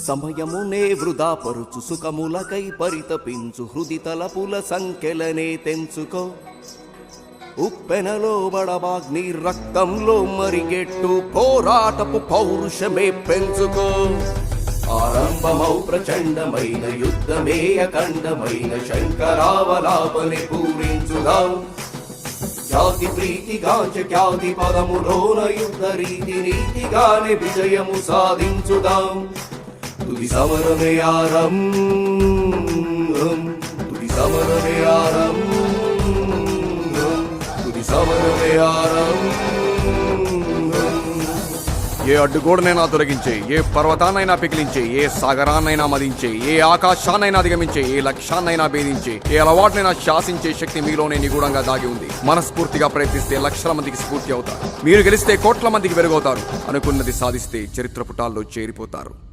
సమయమునే వృధా పరుచు సుఖములకై పరితపించు హృది తలపుల సంఖ్యలనే తెంచుకో. ఉప్పెనలో బడబాగ్ని రక్తంలో మరిగెట్టు పోరాటపు పౌరుషమే పెంచుకో. ఆరంభమౌ ప్రచండమైన యుద్ధమే అఖండమైన శంకరావలాపని పూరించుదాం. జాతి ప్రీతిగాంచ ఖ్యాతి పదములోన యుద్ధ రీతి నీతిగానే విజయము సాధించుదాం. తుది సమరమే ఆరంభం, తుది సమరమే ఆరంభం, తుది సమరమే ఆరంభం. ఏ అడ్డుగోడనైనా తొలగించే, ఏ పర్వతాన్నైనా పికిలించే, ఏ సాగరాన్నైనా మదించే, ఏ ఆకాశాన్నైనా అధిగమించే, ఏ లక్ష్యాన్నైనా భేదించే, ఏ అలవాటునైనా శాసించే శక్తి మీలోనే నిగూఢంగా దాగి ఉంది. మనస్ఫూర్తిగా ప్రయత్నిస్తే లక్షల మందికి స్ఫూర్తి అవుతారు. మీరు గెలిస్తే కోట్ల మందికి వెలుగవుతారు. అనుకున్నది సాధిస్తే చరిత్ర పుటాల్లో చేరిపోతారు.